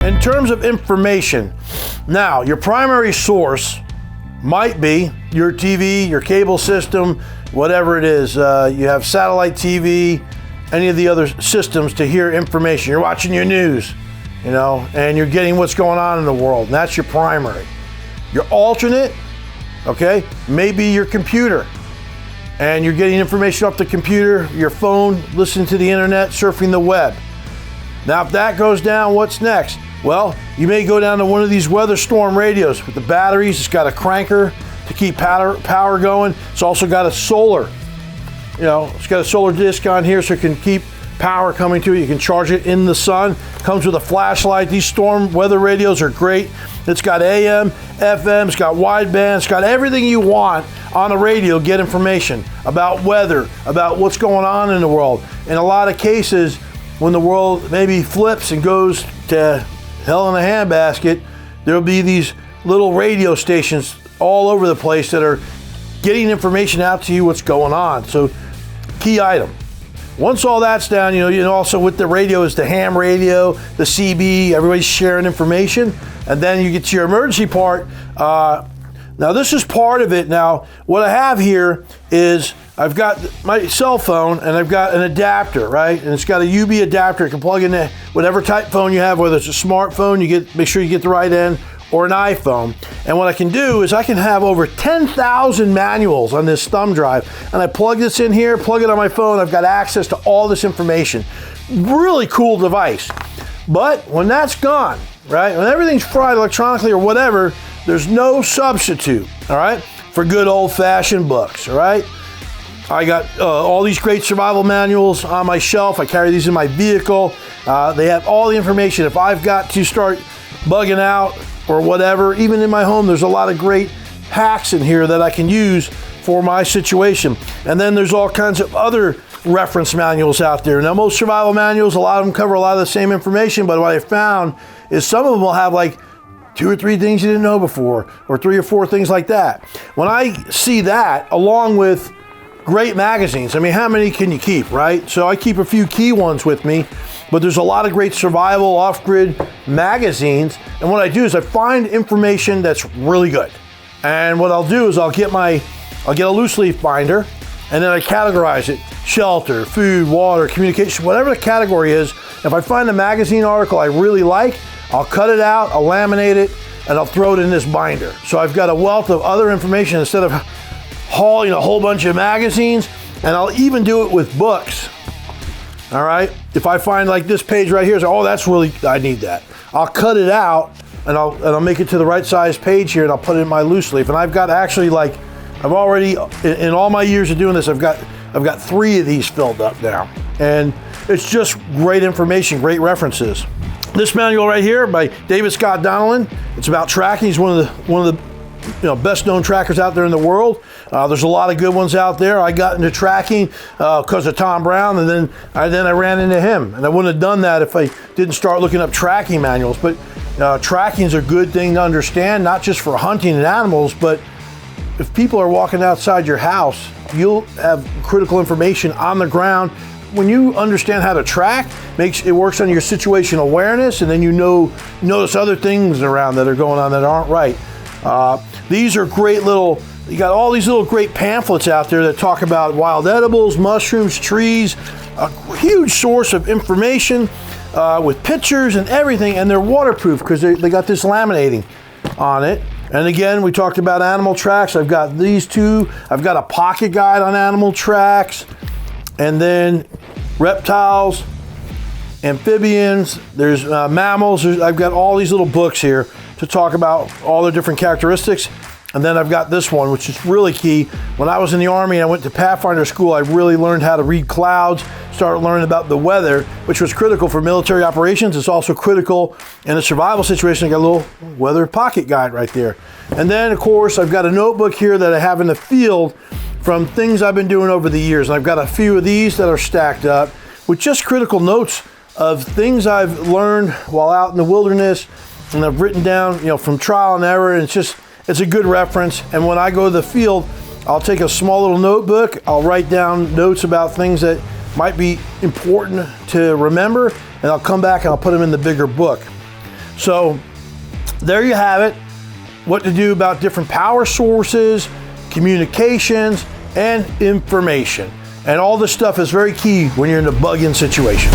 In terms of information, now your primary source might be your TV, your cable system, whatever it is. You have satellite TV, any of the other systems to hear information. You're watching your news, and you're getting what's going on in the world. And that's your primary. Your alternate, okay, maybe your computer. And you're getting information off the computer, your phone, listening to the internet, surfing the web. Now, if that goes down, what's next? Well, you may go down to one of these weather storm radios with the batteries. It's got a cranker to keep power going. It's also got a solar, it's got a solar disc on here so it can keep power coming to it. You can charge it in the sun. Comes with a flashlight. These storm weather radios are great. It's got AM, FM, it's got wideband, it's got everything you want on the radio. Get information about weather, about what's going on in the world. In a lot of cases, when the world maybe flips and goes to hell in a handbasket, there'll be these little radio stations all over the place that are getting information out to you what's going on. So, key item. Once all that's down, also with the radio is the ham radio, the CB, everybody's sharing information. And then you get to your emergency part. Now this is part of it. Now, what I have here is I've got my cell phone and I've got an adapter, right? And it's got a USB adapter. You can plug in whatever type phone you have, whether it's a smartphone, make sure you get the right end, or an iPhone. And what I can do is I can have over 10,000 manuals on this thumb drive. And I plug this in here, plug it on my phone. I've got access to all this information. Really cool device. But when that's gone, right? When everything's fried electronically or whatever, there's no substitute, all right, for good old-fashioned books, all right? I got all these great survival manuals on my shelf. I carry these in my vehicle. They have all the information. If I've got to start bugging out or whatever, even in my home, there's a lot of great hacks in here that I can use for my situation. And then there's all kinds of other reference manuals out there. Now, most survival manuals, a lot of them cover a lot of the same information, but what I found is some of them will have like 2 or 3 things you didn't know before, or 3 or 4 things like that. When I see that, along with great magazines, I mean, how many can you keep, right? So I keep a few key ones with me, but there's a lot of great survival off-grid magazines. And what I do is I find information that's really good. And what I'll do is I'll get a loose leaf binder, and then I categorize it: shelter, food, water, communication, whatever the category is. If I find a magazine article I really like, I'll cut it out, I'll laminate it, and I'll throw it in this binder. So I've got a wealth of other information instead of hauling a whole bunch of magazines. And I'll even do it with books. All right, if I find like this page right here, that's really, I need that. I'll cut it out and I'll make it to the right size page here, and I'll put it in my loose leaf. And I've got actually I've already, in all my years of doing this, I've got 3 of these filled up now. And it's just great information, great references. This manual right here by David Scott Donnellan, it's about tracking. He's one of the best known trackers out there in the world. There's a lot of good ones out there. I got into tracking because of Tom Brown, and then I ran into him. And I wouldn't have done that if I didn't start looking up tracking manuals. But tracking is a good thing to understand, not just for hunting and animals, but if people are walking outside your house, you'll have critical information on the ground. When you understand how to track, it works on your situational awareness, and then notice other things around that are going on that aren't right. These are great you got all these little great pamphlets out there that talk about wild edibles, mushrooms, trees, a huge source of information with pictures and everything, and they're waterproof because they got this laminating on it. And again, we talked about animal tracks. I've got these 2. I've got a pocket guide on animal tracks, and then reptiles, amphibians, there's mammals. I've got all these little books here to talk about all the different characteristics. And then I've got this one, which is really key. When I was in the Army and I went to Pathfinder school, I really learned how to read clouds, started learning about the weather, which was critical for military operations. It's also critical in a survival situation. I got a little weather pocket guide right there. And then, of course, I've got a notebook here that I have in the field from things I've been doing over the years. And I've got a few of these that are stacked up with just critical notes of things I've learned while out in the wilderness, and I've written down, from trial and error. And it's a good reference. And when I go to the field, I'll take a small little notebook. I'll write down notes about things that might be important to remember, and I'll come back and I'll put them in the bigger book. So there you have it. What to do about different power sources, communications, and information. And all this stuff is very key when you're in a bug-in situation.